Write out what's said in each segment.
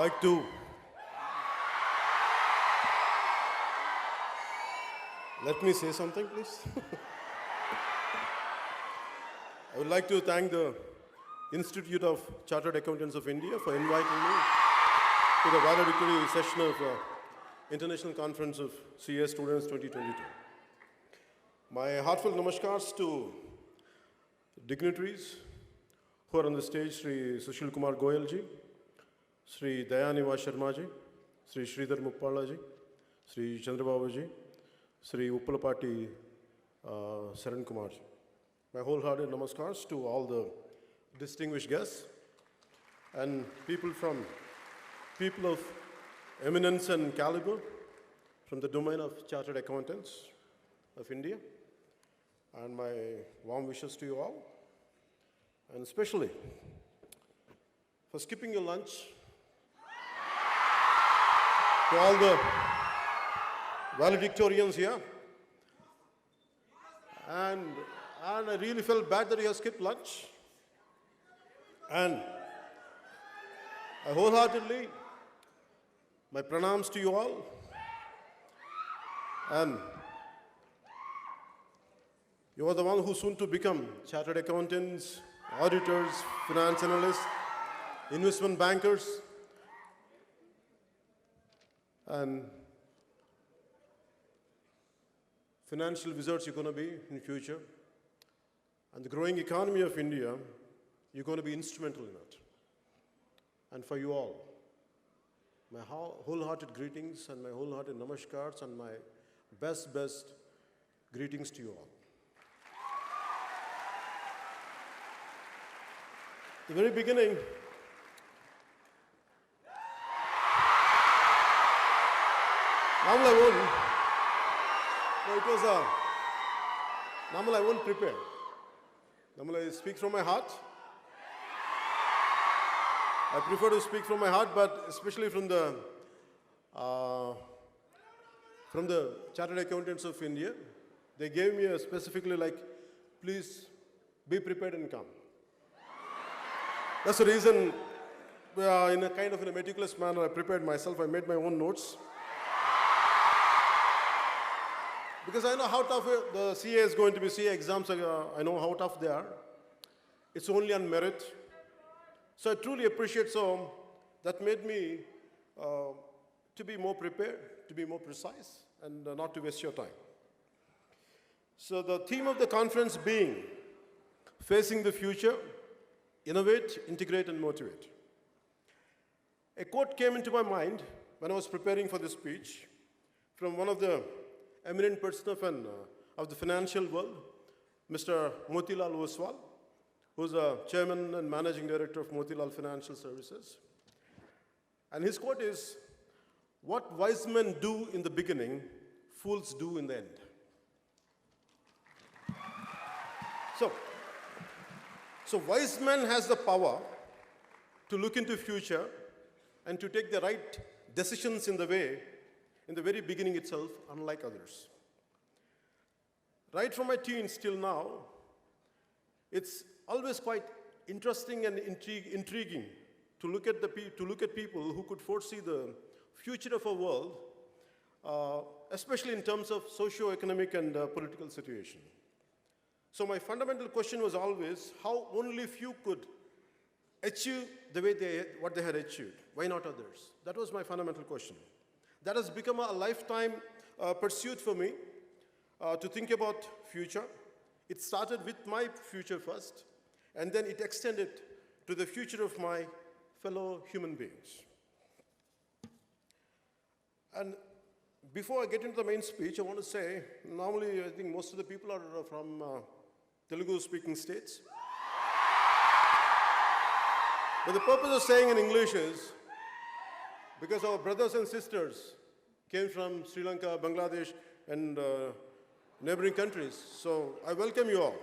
like to let me say something, please. I would like to thank the Institute of Chartered Accountants of India for inviting me to the valedictory session of International Conference of CA Students 2022. My heartfelt namaskars to dignitaries who are on the stage: Sri Sushil Kumar Goyal ji, Sri Dayaniva Sharma ji, Sri Sridhar Muppala ji, Sri Chandrababu ji, Sri Uppalapati Saran Kumar ji. My wholehearted namaskars to all the distinguished guests and people of eminence and caliber from the domain of Chartered Accountants of India. And my warm wishes to you all, and especially for skipping your lunch, to all the valedictorians here. And I really felt bad that you have skipped lunch. And I wholeheartedly, my pranams to you all. And you are the one who soon to become chartered accountants, auditors, finance analysts, investment bankers, and financial wizards you're going to be in the future. And the growing economy of India, you're going to be instrumental in it. And for you all, my wholehearted greetings and my wholehearted namaskars and my best greetings to you all. The very beginning, normally I won't prepare. Normally I speak from my heart. I prefer to speak from my heart, but especially from the Chartered Accountants of India, they gave me specifically like, please be prepared and come. That's the reason, in a kind of in a meticulous manner, I prepared myself. I made my own notes. Because I know how tough the CA is going to be. CA exams, I know how tough they are. It's only on merit. So I truly appreciate that made me to be more prepared, to be more precise, and not to waste your time. So the theme of the conference being Facing the Future, Innovate, Integrate, and Motivate. A quote came into my mind when I was preparing for this speech from one of the eminent persons of the financial world, Mr. Motilal Oswal, who's a chairman and managing director of Motilal Financial Services. And his quote is, "What wise men do in the beginning, fools do in the end." So wise man has the power to look into future and to take the right decisions in the very beginning itself, unlike others. Right from my teens till now, it's always quite interesting and intriguing to look at people who could foresee the future of our world, especially in terms of socio-economic and political situation. So my fundamental question was always how only few could achieve what they had achieved. Why not others? That was my fundamental question. That has become a lifetime pursuit for me to think about future. It started with my future first, and then it extended to the future of my fellow human beings. And before I get into the main speech, I want to say, normally I think most of the people are from Telugu-speaking states. But the purpose of saying in English is because our brothers and sisters came from Sri Lanka, Bangladesh, and neighboring countries. So I welcome you all.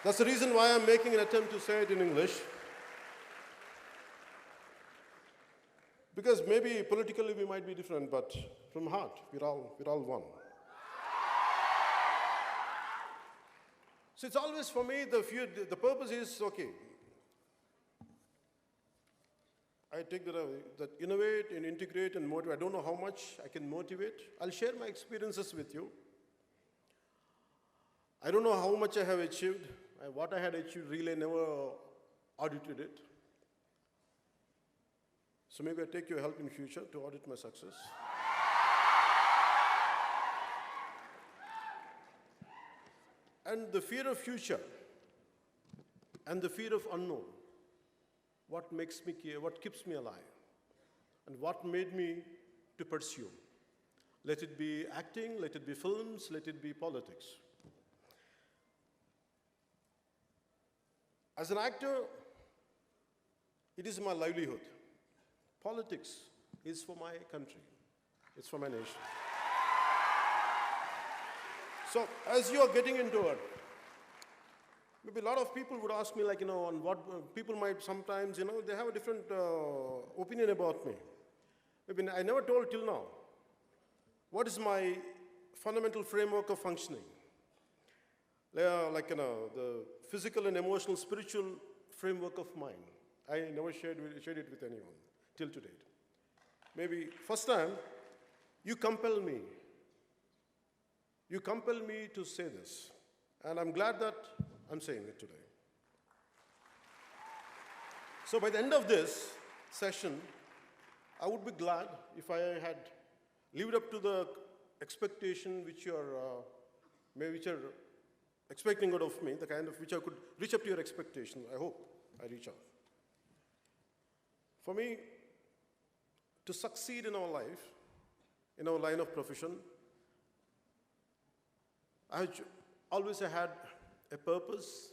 That's the reason why I'm making an attempt to say it in English. Because maybe politically we might be different, but from heart, we're all one. So it's always for me, the purpose is, okay, I take that innovate and integrate and motivate. I don't know how much I can motivate. I'll share my experiences with you. I don't know how much I have achieved. What I had achieved, really, I never audited it. So maybe I take your help in future to audit my success. And the fear of future and the fear of unknown, what makes me care, what keeps me alive, and what made me to pursue. Let it be acting, let it be films, let it be politics. As an actor, it is my livelihood. Politics is for my country. It's for my nation. So, as you are getting into it, maybe a lot of people would ask me, like, on what people might sometimes, they have a different opinion about me. Maybe I never told till now. What is my fundamental framework of functioning? The physical and emotional, spiritual framework of mine. I never shared it with anyone till to date. Maybe first time, you compel me. You compel me to say this. And I'm glad that I'm saying it today. So by the end of this session, I would be glad if I had lived up to the expectation which you're expecting out of me, the kind of which I could reach up to your expectation. I hope I reach out. For me, to succeed in our life, in our line of profession, I always had a purpose,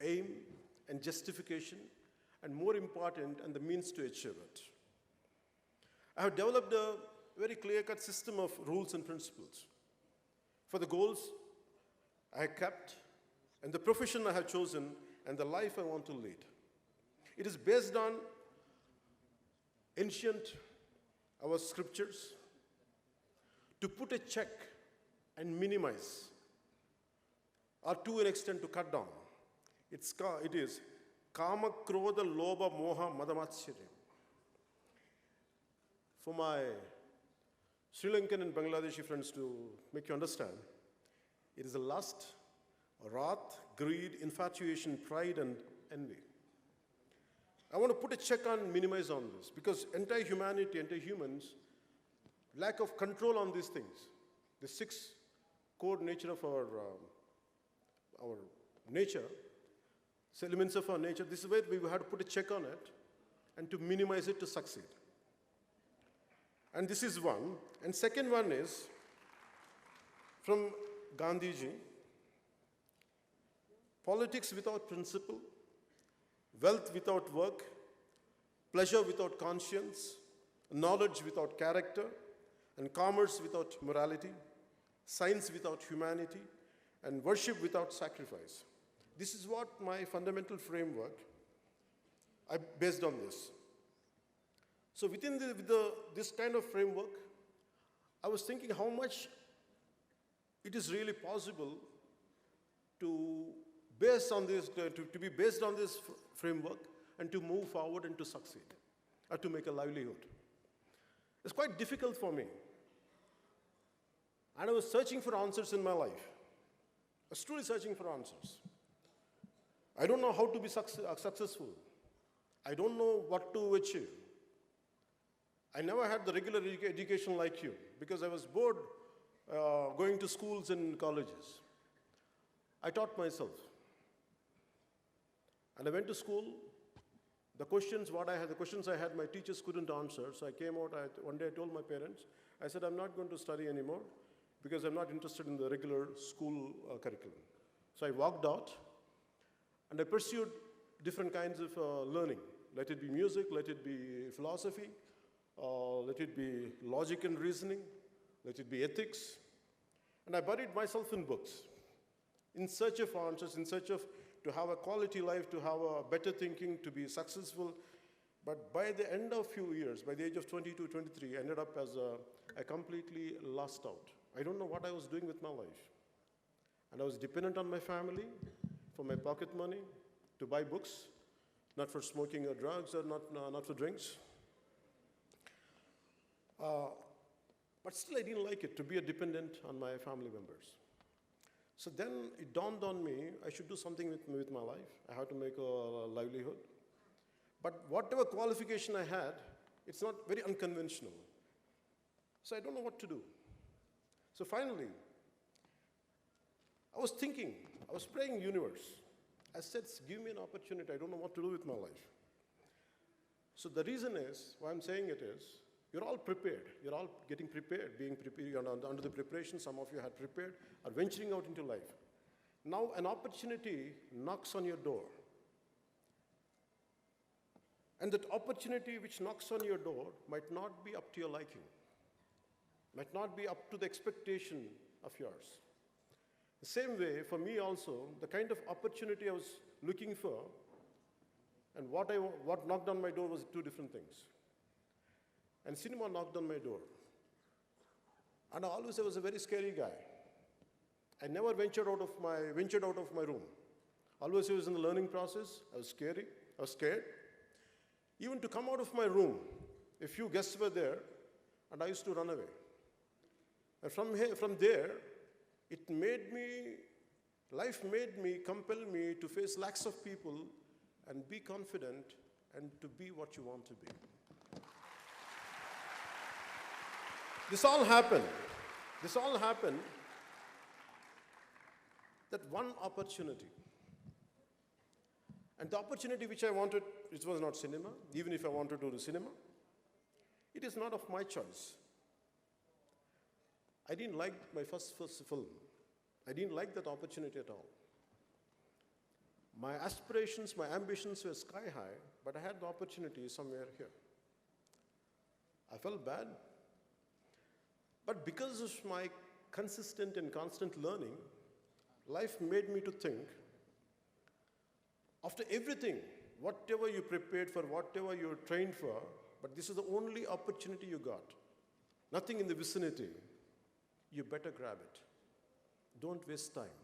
aim, and justification, and more important, and the means to achieve it. I have developed a very clear-cut system of rules and principles for the goals I have kept, and the profession I have chosen, and the life I want to lead. It is based on ancient, our scriptures, to put a check and minimize, or to an extent to cut down. It is Kama, Krodha, Lobha, Moha, Madamatsyaram. For my Sri Lankan and Bangladeshi friends to make you understand, it is a lust, wrath, greed, infatuation, pride, and envy. I want to put a check on, minimize on this, because entire humanity, entire humans, lack of control on these things. The six core nature of our nature, elements of our nature, this is where we had to put a check on it and to minimize it to succeed. And this is one. And second one is from Gandhiji, politics without principle, wealth without work, pleasure without conscience, knowledge without character, and commerce without morality, science without humanity, and worship without sacrifice. This is what my fundamental framework, I based on this. So within this kind of framework, I was thinking how much it is really possible to base on this, to be based on this framework and to move forward and to succeed, or to make a livelihood. It's quite difficult for me. And I was searching for answers in my life. I was truly searching for answers. I don't know how to be successful. I don't know what to achieve. I never had the regular education like you because I was bored going to schools and colleges. I taught myself. And I went to school. The questions I had, my teachers couldn't answer. So I came out, one day I told my parents, I said, I'm not going to study anymore because I'm not interested in the regular school curriculum. So I walked out and I pursued different kinds of learning. Let it be music, let it be philosophy, let it be logic and reasoning, let it be ethics. And I buried myself in books, in search of answers, in search of to have a quality life, to have a better thinking, to be successful. But by the end of few years, by the age of 22, 23, I ended up as a completely lost out. I don't know what I was doing with my life. And I was dependent on my family for my pocket money, to buy books, not for smoking or drugs, or not for drinks. But still, I didn't like it to be a dependent on my family members. So then it dawned on me, I should do something with my life. I have to make a livelihood. But whatever qualification I had, it's not very unconventional. So I don't know what to do. So finally, I was thinking, I was praying universe. I said, give me an opportunity. I don't know what to do with my life. So the reason is, why I'm saying it is, you're all prepared. You're all getting prepared, being prepared. You're under the preparation. Some of you had prepared, are venturing out into life. Now an opportunity knocks on your door. And that opportunity which knocks on your door might not be up to your liking, might not be up to the expectation of yours. The same way, for me also, the kind of opportunity I was looking for and what knocked on my door was two different things. And cinema knocked on my door. And I was a very scary guy. I never ventured out of my room. Always I was in the learning process. I was scared. Even to come out of my room, a few guests were there, and I used to run away. And from there, life made me, compel me to face lakhs of people and be confident and to be what you want to be. This all happened that one opportunity. And the opportunity which I wanted, it was not cinema, even if I wanted to do cinema. It is not of my choice. I didn't like my first film. I didn't like that opportunity at all. My aspirations, my ambitions were sky high, but I had the opportunity somewhere here. I felt bad. But because of my consistent and constant learning, life made me to think, after everything, whatever you prepared for, whatever you trained for, but this is the only opportunity you got, nothing in the vicinity, you better grab it. Don't waste time.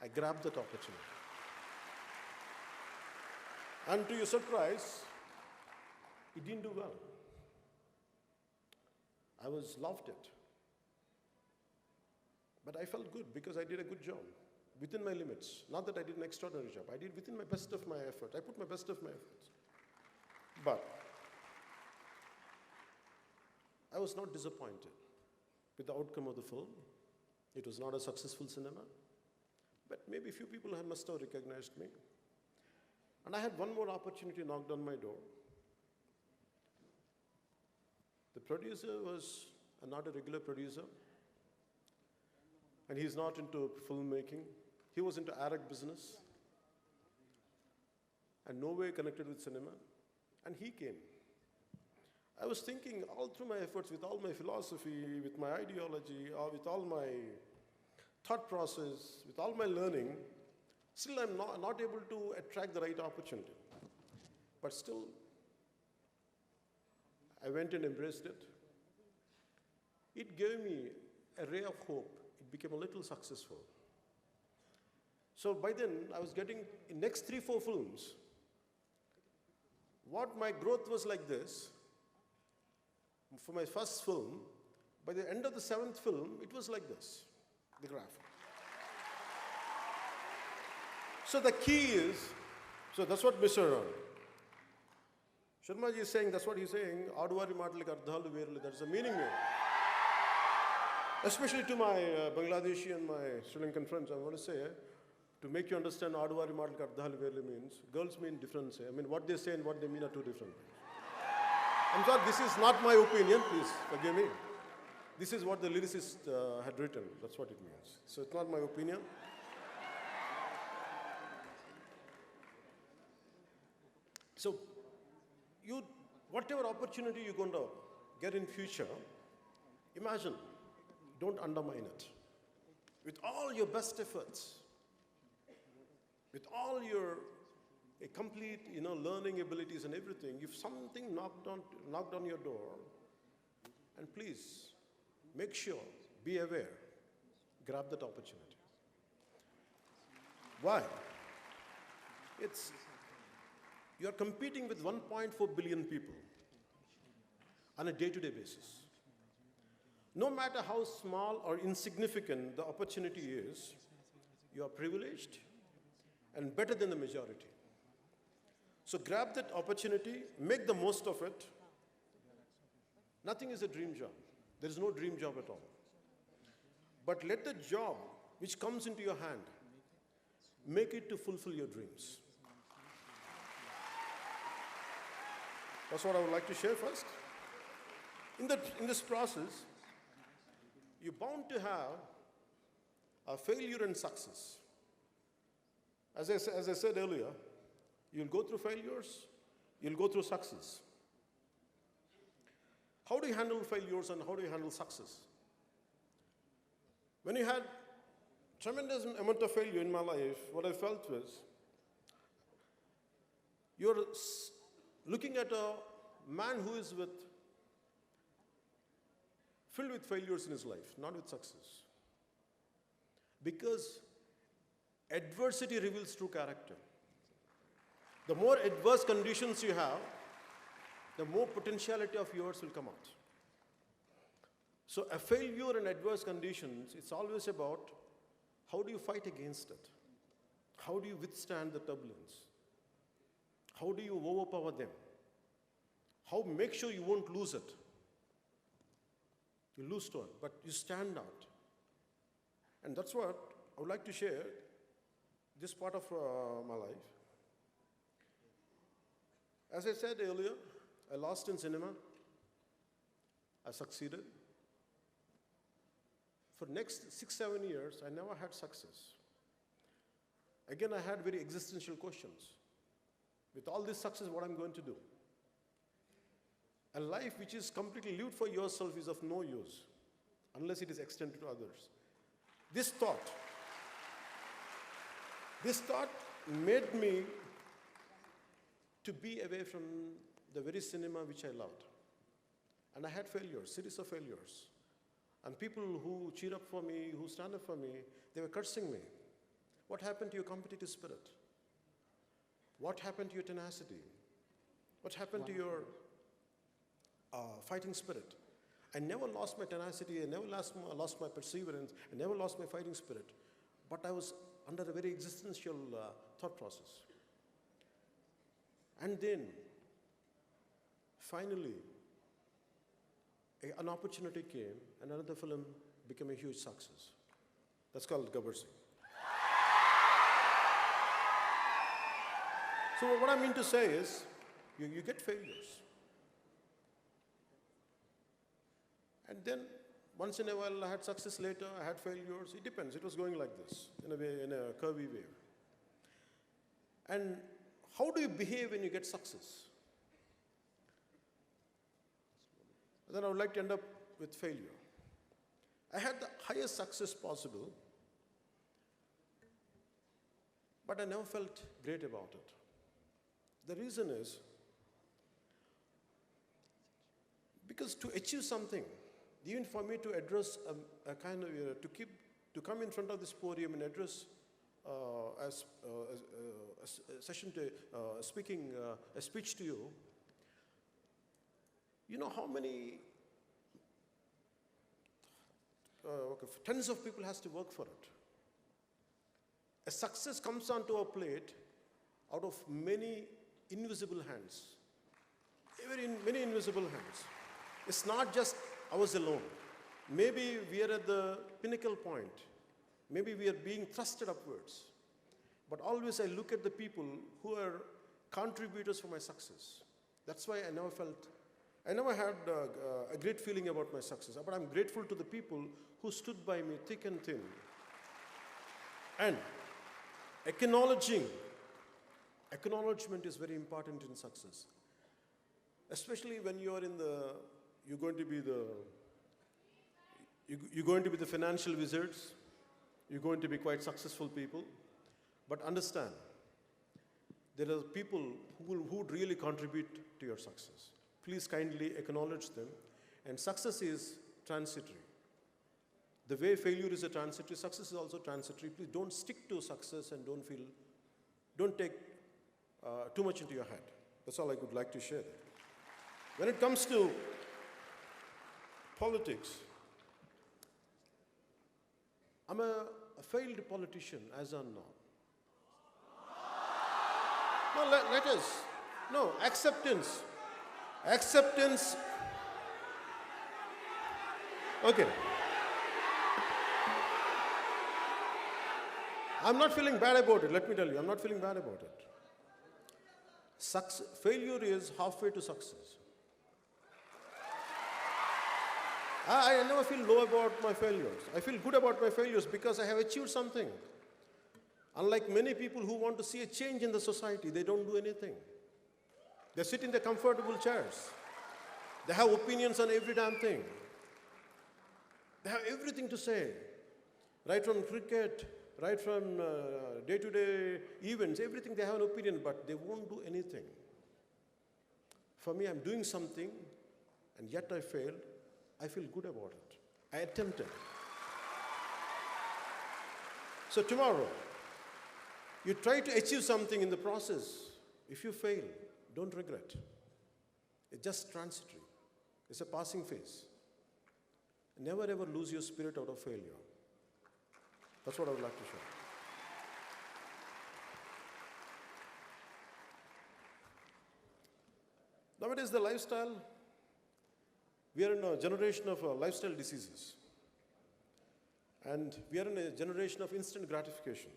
I grabbed that opportunity. And to your surprise, it didn't do well. I loved it. But I felt good because I did a good job within my limits. Not that I did an extraordinary job. I did within my best of my effort. I put my best of my efforts. But I was not disappointed with the outcome of the film. It was not a successful cinema. But maybe a few people must have recognized me. And I had one more opportunity knocked on my door. The producer was not a regular producer. And he's not into filmmaking. He was into Arab business. And no way connected with cinema. And he came. I was thinking all through my efforts, with all my philosophy, with my ideology, or with all my thought process, with all my learning, still I'm not able to attract the right opportunity. But still, I went and embraced it. It gave me a ray of hope. It became a little successful. So by then, I was getting, in next 3-4 films, what my growth was like this. For my first film, by the end of the 7th film, it was like this, the graph. So the key is, so that's what Mr. Sharma ji is saying, that's what he's saying, Aduvari Matliki Ardhalu Verlu, there's a meaning there. Especially to my Bangladeshi and my Sri Lankan friends, I want to say, to make you understand Aduvari Matliki Ardhalu Verlu means, girls mean different. I mean, what they say and what they mean are two different things. I'm sorry, this is not my opinion, please forgive me. This is what the lyricist had written, that's what it means. So it's not my opinion. So, whatever opportunity you're going to get in future, imagine, don't undermine it. With all your best efforts, with all your complete, learning abilities and everything, if something knocked on your door, and please, make sure, be aware, grab that opportunity. Why? You are competing with 1.4 billion people on a day-to-day basis. No matter how small or insignificant the opportunity is, you are privileged and better than the majority. So grab that opportunity, make the most of it. Nothing is a dream job. There is no dream job at all. But let the job which comes into your hand, make it to fulfill your dreams. That's what I would like to share first. In this process, you're bound to have a failure and success. As I said earlier, you'll go through failures, you'll go through success. How do you handle failures and how do you handle success? When you had tremendous amount of failure in my life, what I felt was, you're looking at a man who is filled with failures in his life, not with success. Because adversity reveals true character. The more adverse conditions you have, the more potentiality of yours will come out. So a failure in adverse conditions, it's always about how do you fight against it? How do you withstand the turbulence? How do you overpower them? How make sure you won't lose it? You lose to it, but you stand out. And that's what I would like to share this part of my life. As I said earlier, I lost in cinema. I succeeded. For next 6-7 years, I never had success. Again, I had very existential questions. With all this success, what I'm going to do? A life which is completely lived for yourself is of no use unless it is extended to others. This thought made me to be away from the very cinema which I loved. And I had failures, series of failures. And people who cheer up for me, who stand up for me, they were cursing me. What happened to your competitive spirit? What happened to your tenacity? What happened to your fighting spirit? I never lost my tenacity, I never lost my perseverance, I never lost my fighting spirit. But I was under a very existential thought process. And then, finally, an opportunity came, and another film became a huge success. That's called Gabbar Singh. So what I mean to say is, you get failures. And then, once in a while, I had success later, I had failures. It depends. It was going like this, in a curvy way. And how do you behave when you get success? Then I would like to end up with failure. I had the highest success possible, but I never felt great about it. The reason is, because to achieve something, even for me to address a kind of, to come in front of this podium and address a speech to you, you know how many tens of people has to work for it. A success comes onto our plate out of many invisible hands. Many invisible hands. It's not just ours alone. Maybe we are at the pinnacle point. Maybe we are being thrusted upwards. But always I look at the people who are contributors for my success. That's why I never had a great feeling about my success. But I'm grateful to the people who stood by me thick and thin. And acknowledgement is very important in success. Especially when you're going to be the financial wizards. You're going to be quite successful people. But understand, there are people who would really contribute to your success. Please kindly acknowledge them. And success is transitory. The way failure is a transitory, success is also transitory. Please don't stick to success and don't take too much into your head. That's all I would like to share. When it comes to politics, I'm a failed politician as of now. No, let us. No, acceptance. Acceptance. Okay. I'm not feeling bad about it, let me tell you. I'm not feeling bad about it. Failure is halfway to success. I never feel low about my failures. I feel good about my failures because I have achieved something. Unlike many people who want to see a change in the society, they don't do anything. They sit in their comfortable chairs. They have opinions on every damn thing. They have everything to say. Right from cricket, right from day-to-day events, everything they have an opinion, but they won't do anything. For me, I'm doing something, and yet I failed. I feel good about it. I attempted. So tomorrow, you try to achieve something in the process. If you fail, don't regret. It's just transitory. It's a passing phase. Never ever lose your spirit out of failure. That's what I would like to share. Nowadays, the lifestyle, we are in a generation of lifestyle diseases. And we are in a generation of instant gratification.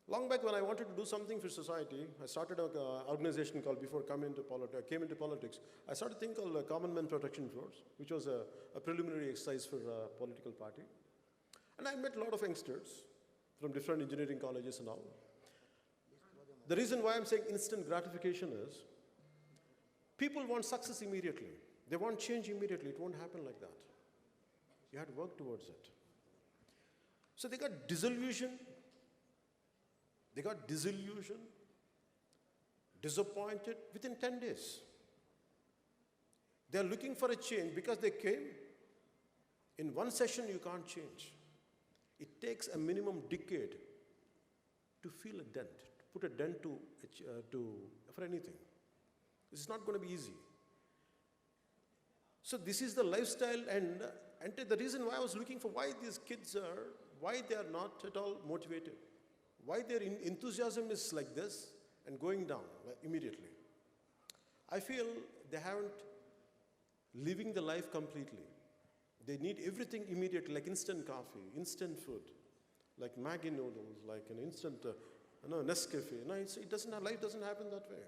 Long back when I wanted to do something for society, I started an organization called, before I came into politics, I started a thing called Common Man Protection Force, which was a preliminary exercise for a political party. And I met a lot of youngsters from different engineering colleges and all. The reason why I'm saying instant gratification is, people want success immediately. They want change immediately. It won't happen like that. You have to work towards it. So they got disillusioned. They got disillusioned, disappointed within 10 days. They're looking for a change because they came. In one session, you can't change. It takes a minimum decade to feel a dent, to put a dent for anything. This is not going to be easy. So this is the lifestyle, and the reason why I was looking for why these kids are, why they are not at all motivated. Why their enthusiasm is like this and going down immediately. I feel they haven't living the life completely. They need everything immediately, like instant coffee, instant food, like Maggi noodles, like an instant Nescafe. No, life doesn't happen that way.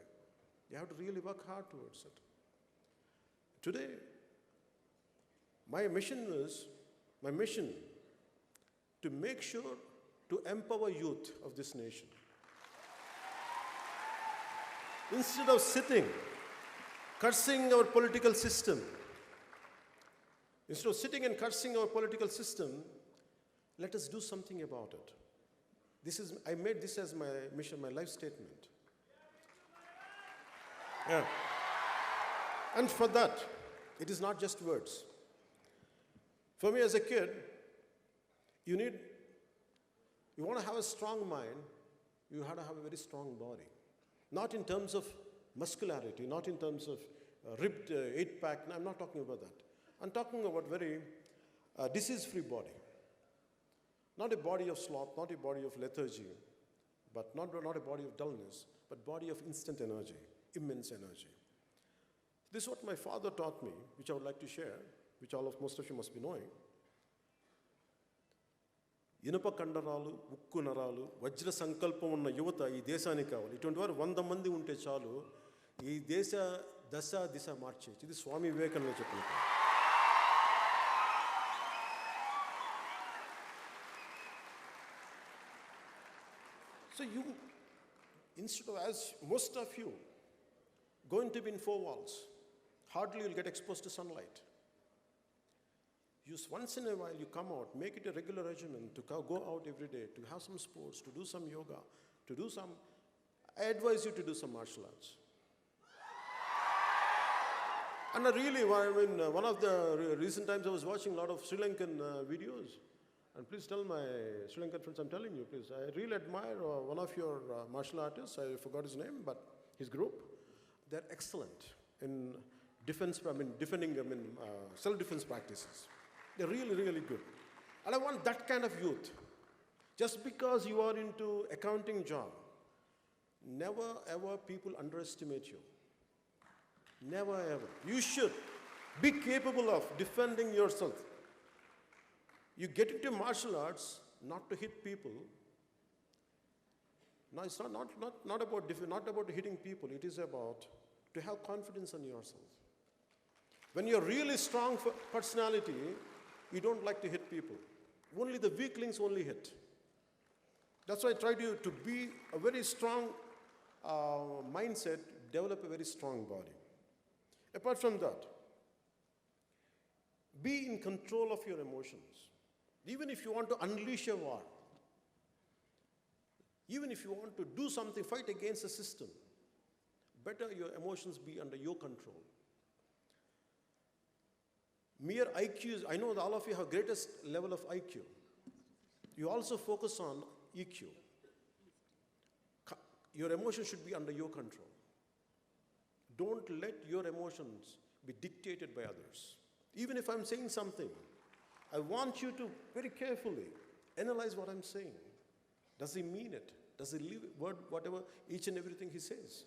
You have to really work hard towards it. Today, my mission to make sure to empower youth of this nation. Instead of sitting, cursing our political system, let us do something about it. I made this as my mission, my life statement. Yeah. And for that, it is not just words. For me as a kid, you want to have a strong mind, you have to have a very strong body. Not in terms of muscularity, not in terms of ripped eight-pack. No, I'm not talking about that. I'm talking about very disease-free body. Not a body of sloth, not a body of lethargy, but not a body of dullness, but body of instant energy, immense energy. This is what my father taught me, which I would like to share, which most of you must be knowing. ఇనుప కండరాలు, ఉక్కు నరాలు, వజ్ర సంకల్పం ఉన్న యువత ఈ దేశానికి కావాలి. ఇటువంటి వారు 100 మంది ఉంటే చాలు, ఈ దేశ దిశ మార్చేయచ్చు. ఇది స్వామి వివేకానంద చెప్పిన. So instead of, as most of you, going to be in 4 walls, hardly you'll get exposed to sunlight. Just once in a while you come out, make it a regular regimen to go out every day, to have some sports, to do some yoga, I advise you to do some martial arts. And one of the recent times I was watching a lot of Sri Lankan videos, And please tell my Sri Lankan friends, I'm telling you, please, I really admire one of your martial artists, I forgot his name, but his group, they're excellent in defending, self-defense practices. They're really, really good. And I want that kind of youth. Just because you are into accounting job, never ever people underestimate you. Never ever. You should be capable of defending yourself. You get into martial arts not to hit people. No, it's not about hitting people. It is about to have confidence in yourself. When you're really strong personality, you don't like to hit people. Only the weaklings only hit. That's why I try to be a very strong mindset, develop a very strong body. Apart from that, be in control of your emotions. Even if you want to unleash a war, even if you want to do something, fight against the system, better your emotions be under your control. Mere IQ, I know that all of you have greatest level of IQ. You also focus on EQ. Your emotions should be under your control. Don't let your emotions be dictated by others. Even if I'm saying something, I want you to very carefully analyze what I'm saying. Does he mean it? Does he live whatever, each and everything he says?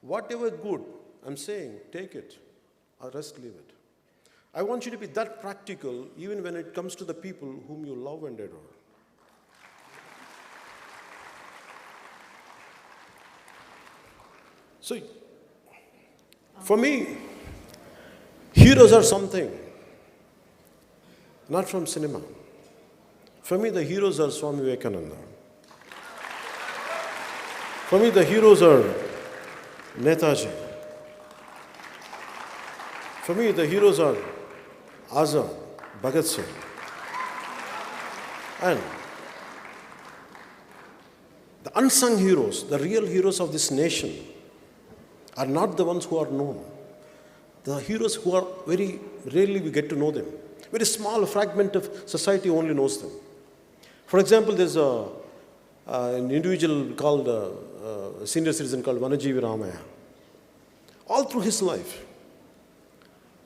Whatever good I'm saying, take it, or rest leave it. I want you to be that practical even when it comes to the people whom you love and adore. So, for me, heroes are something, not from cinema. For me, the heroes are Swami Vivekananda. For me, the heroes are Netaji. For me, the heroes are Azad, Bhagat Singh. And the unsung heroes, the real heroes of this nation, are not the ones who are known. The heroes who are very rarely we get to know them. Very small fragment of society only knows them. For example, there's an individual called, a senior citizen called Vanajeevi Ramaya. All through his life,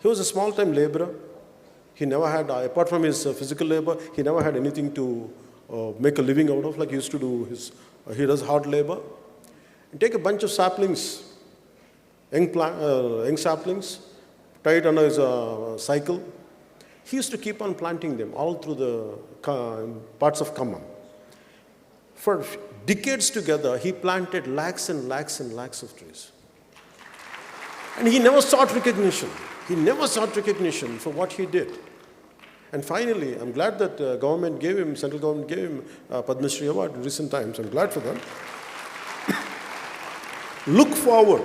he was a small-time laborer. He never had, apart from his physical labor, he never had anything to make a living out of, like he used to do he does hard labor. And take a bunch of saplings, young saplings, tie it under his cycle. He used to keep on planting them all through the parts of Khammam. For decades together, he planted lakhs and lakhs and lakhs of trees. And he never sought recognition. He never sought recognition for what he did. And finally, I'm glad that central government gave him a Padma Shri Award in recent times. I'm glad for that. Look forward.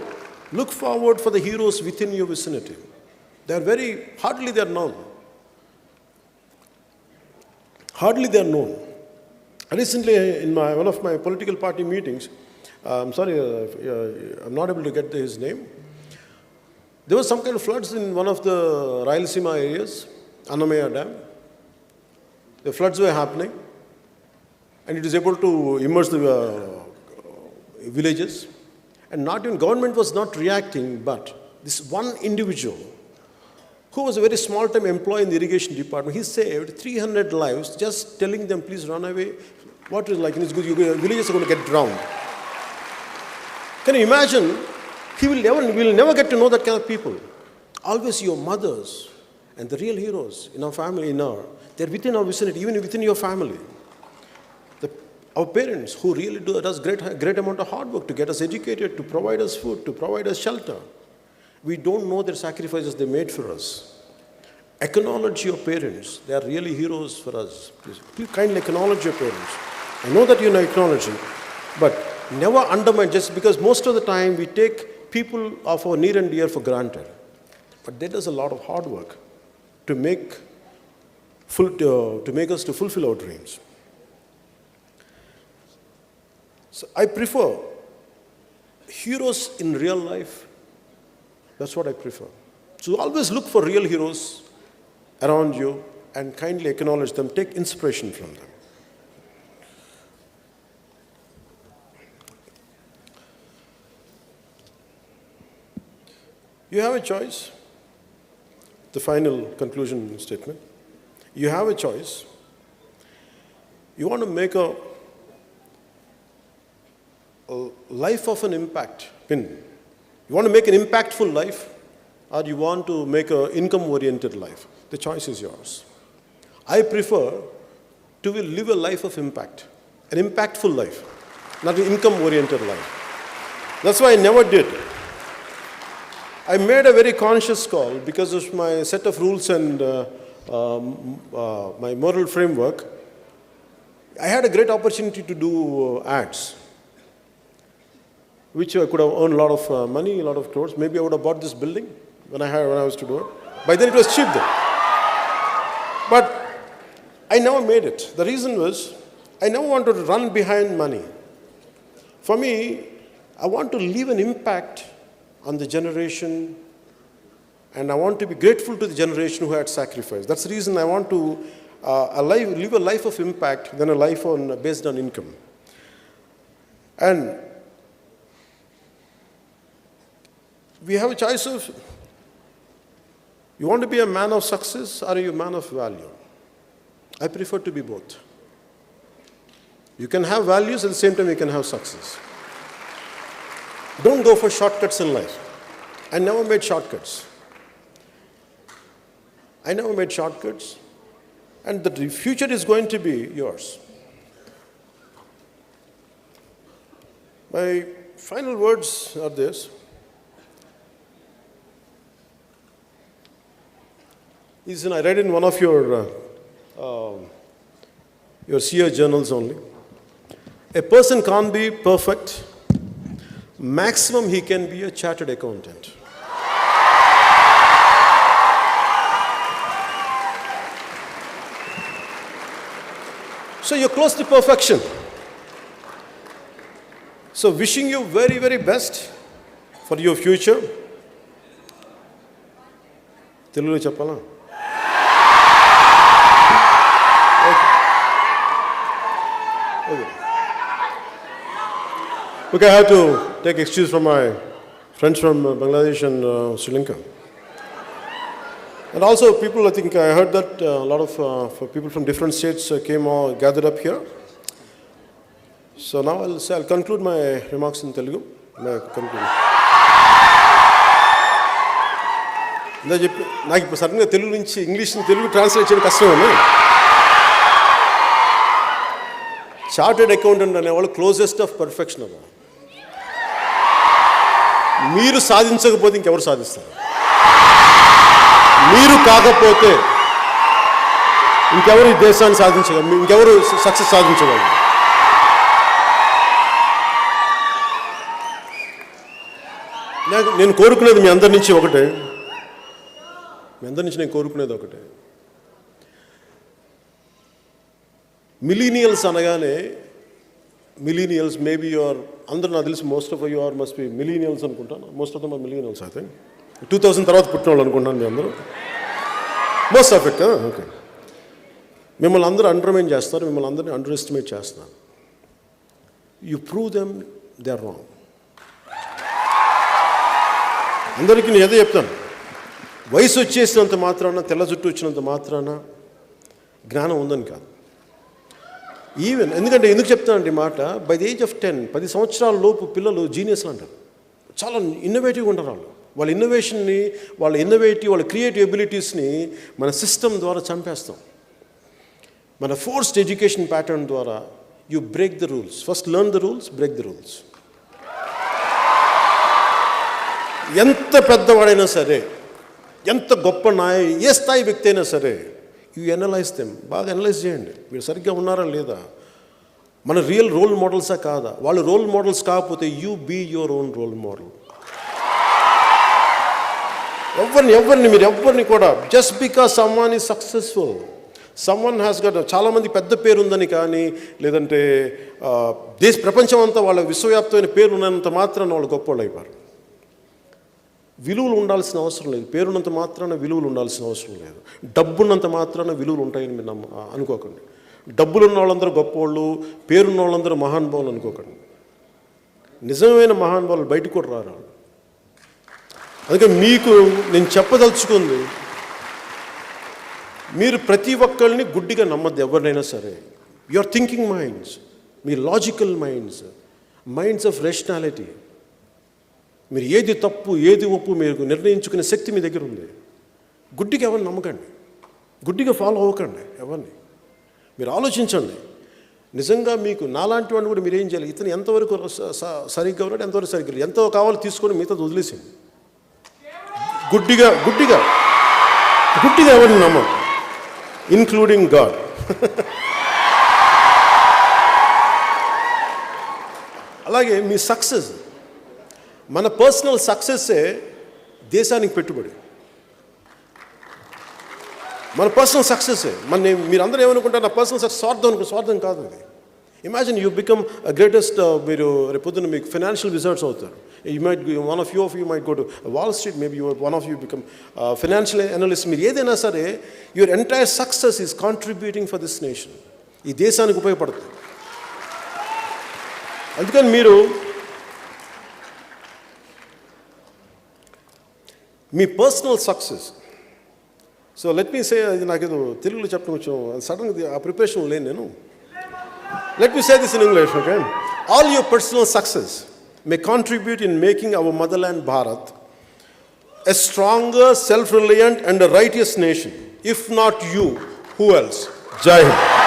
Look forward for the heroes within your vicinity. Hardly they're known. Hardly they're known. Recently, in one of my political party meetings, I'm sorry, I'm not able to get his name. There was some kind of floods in one of the Rayalaseema areas, Annamaya Dam. The floods were happening, and it was able to immerse the villages. And not even government was not reacting, but this one individual, who was a very small-time employee in the irrigation department, he saved 300 lives just telling them, please run away. What is like, your villages are going to get drowned. Can you imagine? We will never get to know that kind of people. Always your mothers and the real heroes in our family, they're within our vicinity, even within your family. Our parents who really does great amount of hard work to get us educated, to provide us food, to provide us shelter. We don't know their sacrifices they made for us. Acknowledge your parents. They are really heroes for us. Please kindly acknowledge your parents. I know that you know acknowledging, but never undermine, just because most of the time we take people of our near and dear for granted. But there is a lot of hard work to make us to fulfill our dreams. So I prefer heroes in real life. That's what I prefer. So always look for real heroes around you. and kindly acknowledge them. Take inspiration from them. You have a choice. The final conclusion statement. You have a choice. You want to make a life of an impact. You want to make an impactful life, or you want to make an income-oriented life. The choice is yours. I prefer to live a life of impact, an impactful life, not an income-oriented life. That's why I never did. I made a very conscious call because of my set of rules and my moral framework. I had a great opportunity to do ads, which I could have earned a lot of money, a lot of crores. Maybe I would have bought this building when I was to do it. By then it was cheap then. But I never made it. The reason was I never wanted to run behind money. For me, I want to leave an impact on the generation, and I want to be grateful to the generation who had sacrificed. That's the reason I want to live a life of impact than a life based on income. And we have a choice of, you want to be a man of success or are you a man of value? I prefer to be both. You can have values, at the same time you can have success. Don't go for shortcuts in life. I never made shortcuts. And the future is going to be yours. My final words are this. I read in one of your SEER journals only. A person can't be perfect. Maximum he can be a chartered accountant. So you're close to perfection. So wishing you very, very best for your future. Telugu cheppala? Okay, I have to take excuse from my friends from Bangladesh and Sri Lanka. And also people, I think I heard that a lot of people from different states came all gathered up here. So now I'll conclude my remarks in Telugu. నాకు ఇప్పుడు సడన్గా తెలుగు నుంచి English Telugu translate చేయడం కష్టమే. Chartered accountant అనేవాళ్ళు closest of perfection అవ్వ. మీరు సాధించకపోతే ఇంకెవరు సాధిస్తారు? మీరు కాకపోతే ఇంకెవరు ఈ దేశాన్ని సాధించగలరు? ఇంకెవరు సక్సెస్ సాధించగలరు? నేను కోరుకునేది మీ అందరి నుంచి ఒకటే. నేను కోరుకునేది ఒకటే. మిలీనియల్స్ అనగానే మేబీ యువర్ అందరూ నాకు తెలిసి most of you are must be millennials అనుకుంటాను. Most of them are millennials I think. 2000 తర్వాత పుట్టిన వాళ్ళు అనుకుంటాను మీ అందరూ. Most of it. ఓకే. మిమ్మల్ని అందరూ అండర్మైన్ చేస్తారు, మిమ్మల్ని అందరినీ అండర్ ఎస్టిమేట్ చేస్తున్నారు. You prove them they are wrong. అందరికీ నేను ఏదో చెప్తాను, వయసు వచ్చేసినంత మాత్రాన, తెల్ల జుట్టు వచ్చినంత మాత్రాన జ్ఞానం ఉందని కాదు. ఈవెన్ ఎందుకు చెప్తానంటే మాట, బై ది ఏజ్ ఆఫ్ 10 సంవత్సరాల లోపు పిల్లలు జీనియస్లు అంటారు. చాలా ఇన్నోవేటివ్గా ఉంటారు వాళ్ళ ఇన్నోవేషన్ని, వాళ్ళ క్రియేటివ్ ఎబిలిటీస్ని మన సిస్టమ్ ద్వారా చంపేస్తాం. మన ఫోర్స్డ్ ఎడ్యుకేషన్ ప్యాటర్న్ ద్వారా you break the rules. First learn the rules, break the rules. ఎంత పెద్దవాడైనా సరే, ఎంత గొప్ప ఏ స్థాయి వ్యక్తి అయినా సరే, యూ ఎనలైజ్ దెమ్. బాగా ఎనలైజ్ చేయండి, వీళ్ళు సరిగ్గా ఉన్నారా లేదా, మన రియల్ రోల్ మోడల్సా కాదా. వాళ్ళు రోల్ మోడల్స్ కాకపోతే you be your own role model. మీరు ఎవరిని కూడా just because someone is successful, someone has got, చాలామంది పెద్ద పేరు ఉందని కానీ, లేదంటే ప్రపంచం అంతా వాళ్ళ విశ్వవ్యాప్తమైన పేరు ఉన్నంత మాత్రాన వాళ్ళు గొప్ప వాళ్ళు అయిపోయారు. విలువలు ఉండాల్సిన అవసరం లేదు. పేరున్నంత మాత్రాన విలువలు ఉండాల్సిన అవసరం లేదు. డబ్బున్నంత మాత్రాన విలువలు ఉంటాయని మీరు అనుకోకండి. డబ్బులు ఉన్న వాళ్ళందరూ గొప్పవాళ్ళు, పేరున్న వాళ్ళందరూ మహానుభావులు అనుకోకండి. నిజమైన మహానుభావులు బయటకు కూడా రారు. అందుకే మీకు నేను చెప్పదలుచుకుంది, మీరు ప్రతి ఒక్కరిని గుడ్డిగా నమ్మద్దు. ఎవరినైనా సరే, your thinking minds, me logical minds of rationality, మీరు ఏది తప్పు ఏది ఒప్పు మీరు నిర్ణయించుకునే శక్తి మీ దగ్గర ఉంది. గుడ్డిగా ఎవరిని నమ్మకండి, గుడ్డిగా ఫాలో అవ్వకండి ఎవరిని. మీరు ఆలోచించండి. నిజంగా మీకు నాలాంటి వాడిని కూడా మీరు ఏం చేయాలి, ఇతను ఎంతవరకు సరిగ్గా ఉన్నాడు, ఎంతవరకు సరిగ్గా లేదు, ఎంతో కావాలో తీసుకొని మిగతా వదిలేసింది. గుడ్డిగా గుడ్డిగా గుడ్డిగా ఎవరిని నమ్మం, ఇన్క్లూడింగ్ గాడ్. అలాగే మీ సక్సెస్, మన పర్సనల్ సక్సెస్సే దేశానికి పెట్టుబడి. మన పర్సనల్ సక్సెస్సే మీరందరూ ఏమనుకుంటారు, నా పర్సనల్ సక్సెస్ స్వార్థం కాదు అది. ఇమాజిన్ యూ బికమ్ గ్రేటెస్ట్, మీరు రేపొద్దున మీకు ఫైనాన్షియల్ విజర్డ్స్ అవుతారు. You might one of you might go to Wall Street, maybe one of you become financial analyst. మీరు ఏదైనా సరే, your entire success is contributing for this nation. ఈ దేశానికి ఉపయోగపడుతుంది. అందుకని మీరు మీ personal success, so let me say, అది నాకేదో తెలుగులో చెప్పడం కొంచెం సడన్గా ఆ ప్రిపరేషన్ లేను నేను. Let me say this in English, okay? All your personal success may contribute in making our motherland Bharat a stronger, self-reliant and a righteous nation. If not you, who else? Jai Hind.